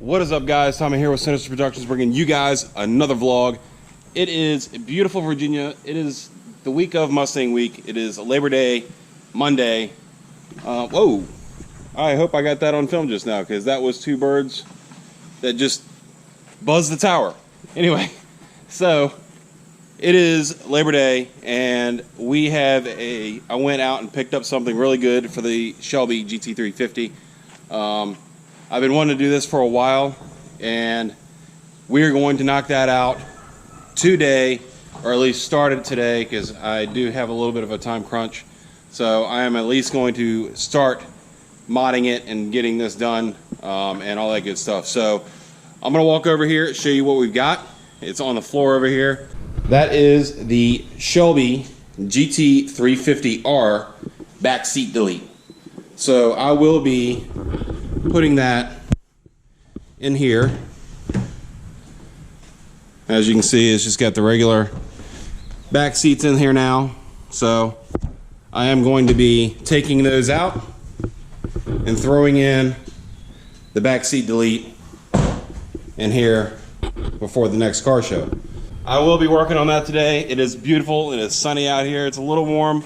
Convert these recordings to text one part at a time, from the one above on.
What is up, guys? Tommy here with Sinister Productions, bringing you guys another vlog. It is beautiful Virginia. It is the week of Mustang Week. It is Labor Day, Monday. Whoa! I hope I got that on film just now, because that was two birds that just buzzed the tower. Anyway, so it is Labor Day, and I went out and picked up something really good for the Shelby GT350. I've been wanting to do this for a while, and we're going to knock that out today, or at least start it today, because I do have a little bit of a time crunch. So I am at least going to start modding it and getting this done, and all that good stuff. So I'm going to walk over here, show you what we've got. It's on the floor over here. That is the Shelby GT350R back seat delete. So I will be putting that in here. As you can see, it's just got the regular back seats in here now. So I am going to be taking those out and throwing in the back seat delete in here before the next car show. I will be working on that today. It is beautiful. It is sunny out here. It's a little warm,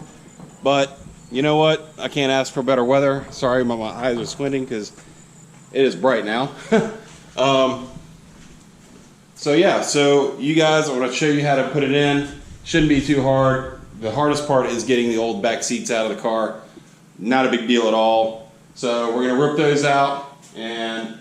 but you know what? I can't ask for better weather. Sorry, my eyes are squinting because it is bright now. So yeah, so you guys, I'm going to show you how to put it in. Shouldn't be too hard. The hardest part is getting the old back seats out of the car. Not a big deal at all. So we're going to rip those out and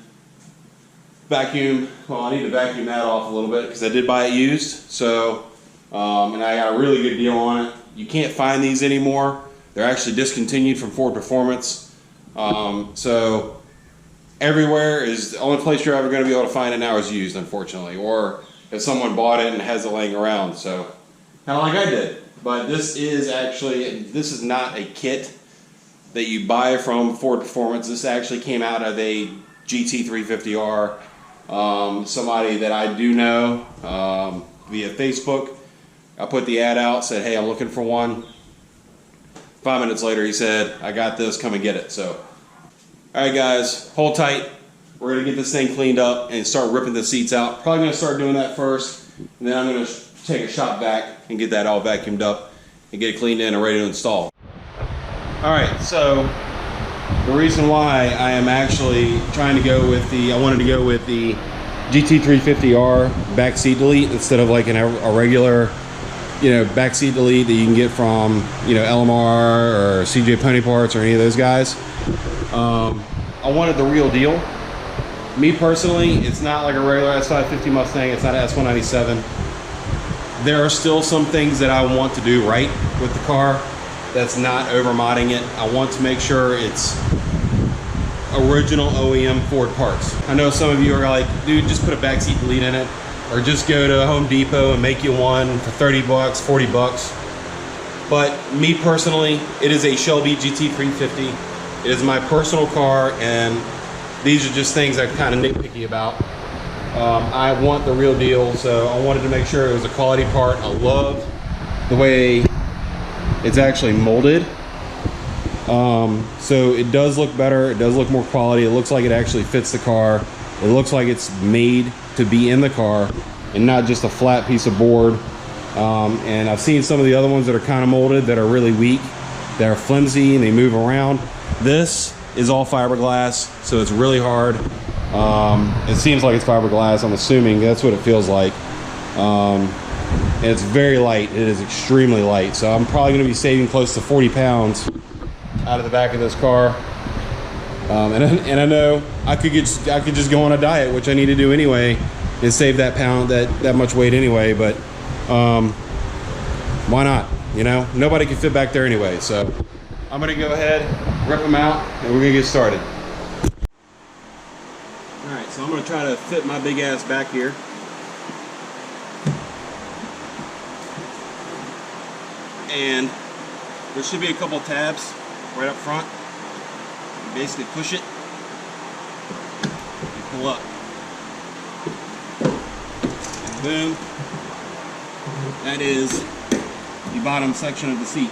vacuum. Well, I need to vacuum that off a little bit because I did buy it used. So, and I got a really good deal on it. You can't find these anymore. They're actually discontinued from Ford Performance. So everywhere is the only place you're ever going to be able to find it now is used, unfortunately, or if someone bought it and has it laying around. So kind of like I did. But this is not a kit that you buy from Ford Performance. This actually came out of a GT350R. Somebody that I do know via Facebook. I put the ad out, said, hey, I'm looking for one. 5 minutes later, he said, I got this, come and get it. So, all right, guys, hold tight. We're going to get this thing cleaned up and start ripping the seats out. Probably going to start doing that first, and then I'm going to take a shot back and get that all vacuumed up and get it cleaned in and ready to install. All right, so the reason why I am actually trying to go with I wanted to go with the GT350R back seat delete instead of like a regular, back seat delete that you can get from, LMR or CJ Pony Parts or any of those guys. I wanted the real deal. Me personally, it's not like a regular S550 Mustang. It's not an S197. There are still some things that I want to do right with the car. That's not over modding it. I want to make sure it's original OEM Ford parts. I know some of you are like, dude, just put a backseat delete in it, or just go to Home Depot and make you one for 30 bucks, 40 bucks. But me personally, it is a Shelby GT350. It is my personal car, and these are just things I'm kind of nitpicky about. I want the real deal, so I wanted to make sure it was a quality part. I love the way it's actually molded. So it does look better. It does look more quality. It looks like it actually fits the car. It looks like it's made to be in the car and not just a flat piece of board. And I've seen some of the other ones that are kind of molded that are really weak, that are flimsy and they move around. This is all fiberglass, so it's really hard. It seems like it's fiberglass. I'm assuming that's what it feels like. And it's very light. It is extremely light. So I'm probably going to be saving close to 40 pounds out of the back of this car. And I know I could just go on a diet, which I need to do anyway, and save that pound, that much weight anyway. But why not? Nobody can fit back there anyway. So I'm going to go ahead, rip them out, and we're going to get started. All right, so I'm going to try to fit my big ass back here. And there should be a couple tabs right up front. You basically push it and pull up. And boom. That is the bottom section of the seat.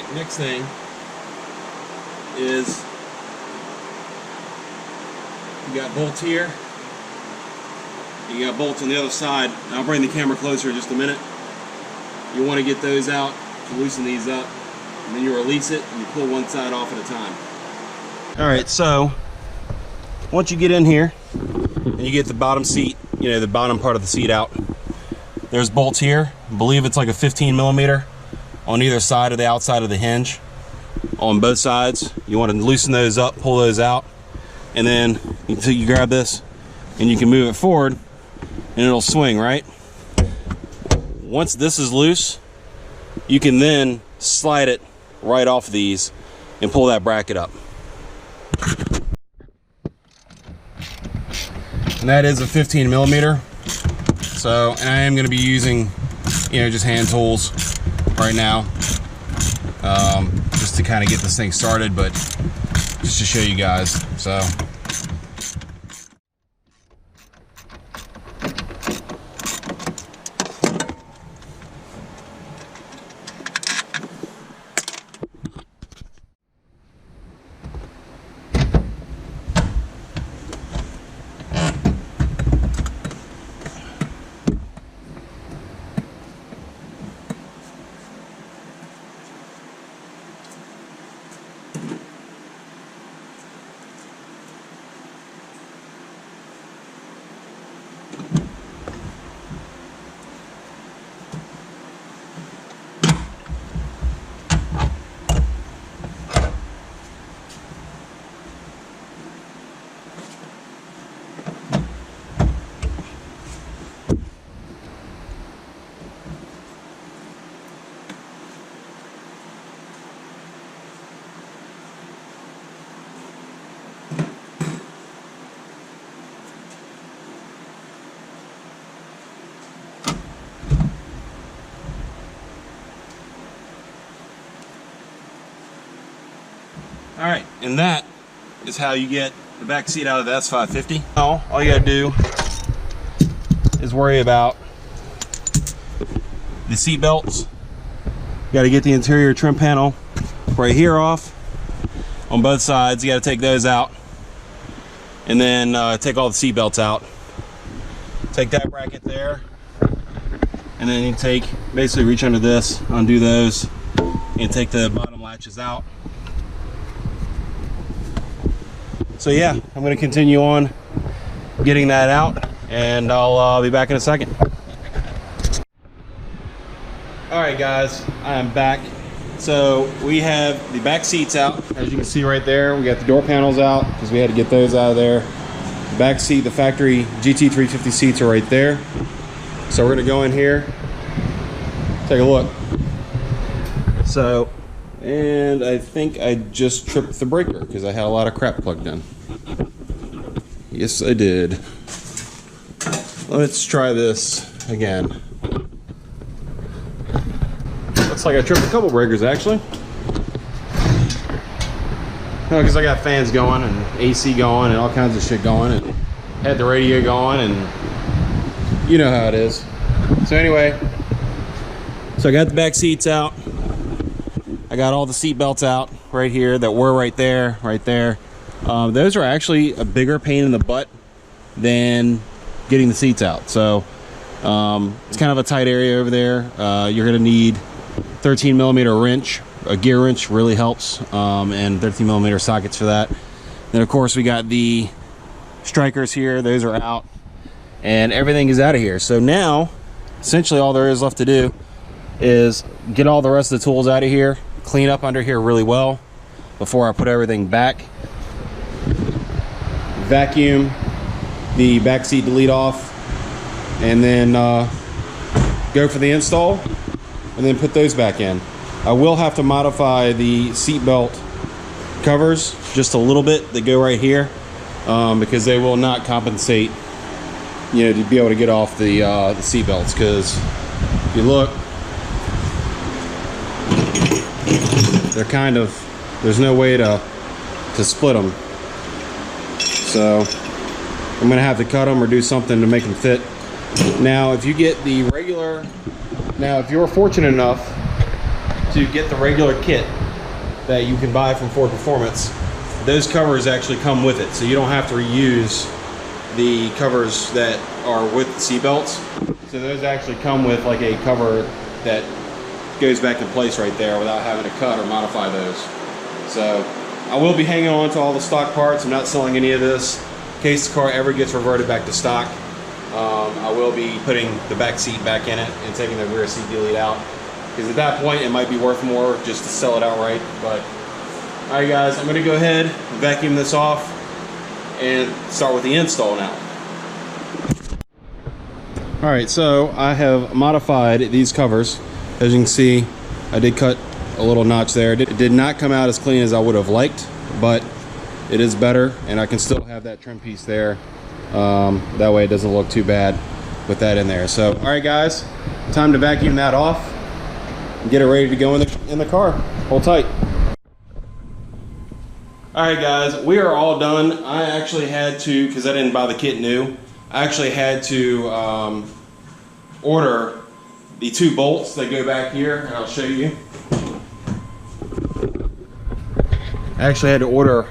right, next thing is you got bolts here. You got bolts on the other side. I'll bring the camera closer in just a minute. You want to get those out to loosen these up, and then you release it and you pull one side off at a time. All right, so once you get in here and you get the bottom seat, you know, the bottom part of the seat out, there's bolts here. I believe it's like a 15 millimeter on either side of the outside of the hinge on both sides. You want to loosen those up, pull those out, and then you grab this and you can move it forward and it'll swing, right? Once this is loose, you can then slide it right off these and pull that bracket up. And that is a 15 millimeter. So, and I am going to be using, you know, just hand tools right now, just to kind of get this thing started, but just to show you guys. So. All right, and that is how you get the back seat out of the S550. Now, all you gotta do is worry about the seat belts. You gotta get the interior trim panel right here off on both sides. You gotta take those out, and then take all the seat belts out. Take that bracket there, and then you take, basically reach under this, undo those, and take the bottom latches out. So yeah, I'm going to continue on getting that out, and I'll be back in a second. All right, guys, I am back. So we have the back seats out, as you can see right there. We got the door panels out because we had to get those out of there. The back seat, the factory GT350 seats are right there. So we're going to go in here, take a look. So, and I think I just tripped the breaker because I had a lot of crap plugged in. Yes, I did. Let's try this again. Looks like I tripped a couple breakers actually. No, because I got fans going and AC going and all kinds of shit going, and had the radio going, and you know how it is. So anyway, so I got the back seats out. I got all the seat belts out right here that were right there, right there. Those are actually a bigger pain in the butt than getting the seats out. So it's kind of a tight area over there. You're gonna need 13 millimeter wrench. A gear wrench really helps, and 13 millimeter sockets for that. Then of course we got the strikers here. Those are out, and everything is out of here. So now, essentially all there is left to do is get all the rest of the tools out of here, clean up under here really well before I put everything back. Vacuum the back seat delete off, and then go for the install, and then put those back in. I will have to modify the seat belt covers just a little bit that go right here, because they will not compensate, you know, to be able to get off the seat belts. Because if you look, they're kind of, there's no way to split them. So I'm gonna have to cut them or do something to make them fit. Now, if you get the regular, now if you're fortunate enough to get the regular kit that you can buy from Ford Performance, those covers actually come with it, so you don't have to reuse the covers that are with the seat belts. So those actually come with like a cover that goes back in place right there without having to cut or modify those. So I will be hanging on to all the stock parts. I'm not selling any of this. In case the car ever gets reverted back to stock, I will be putting the back seat back in it and taking the rear seat delete out, because at that point it might be worth more just to sell it outright. But all right guys, I'm going to go ahead and vacuum this off and start with the install now. All right, so I have modified these covers. As you can see, I did cut a little notch there. It did not come out as clean as I would have liked, but it is better, and I can still have that trim piece there. That way it doesn't look too bad with that in there. So, all right guys, time to vacuum that off and get it ready to go in the car. Hold tight. All right guys, we are all done. I actually had to, because I didn't buy the kit new, I actually had to order the 2 bolts that go back here, and I'll show you. I actually had to order,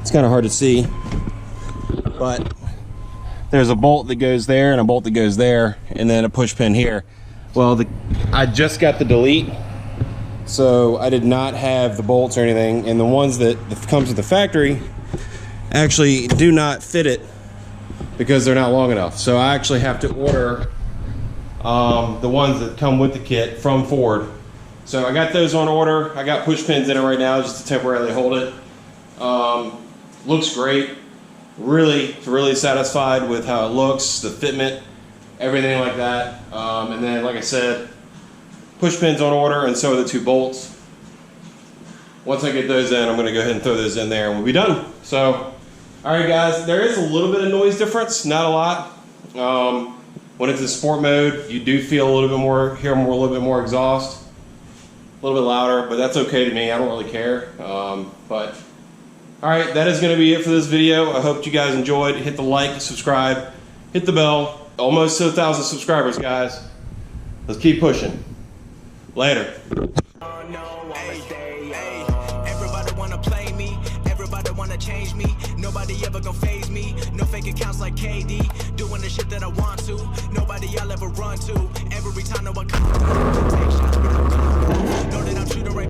it's kind of hard to see, but there's a bolt that goes there and a bolt that goes there, and then a push pin here. Well, I just got the delete, so I did not have the bolts or anything, and the ones that comes with the factory actually do not fit it because they're not long enough. So I actually have to order the ones that come with the kit from Ford. So I got those on order. I got push pins in it right now just to temporarily hold it. Looks great. Really satisfied with how it looks, the fitment, everything like that. And then, like I said, push pins on order, and so are the 2 bolts. Once I get those in, I'm going to go ahead and throw those in there and we'll be done. So, all right guys, there is a little bit of noise difference, not a lot. When it's in sport mode, you do feel a little bit more, hear more, a little bit more exhaust, a little bit louder, but that's okay to me. I don't really care. But all right, that is going to be it for this video. I hope you guys enjoyed. Hit the like, subscribe, hit the bell. Almost to 1,000 subscribers, guys. Let's keep pushing. Later. Everybody wanna play me, everybody wanna change me. Nobody ever gonna phase me. No fake accounts like KD. Doing the shit that I want to. Nobody I'll ever run to. Every time I come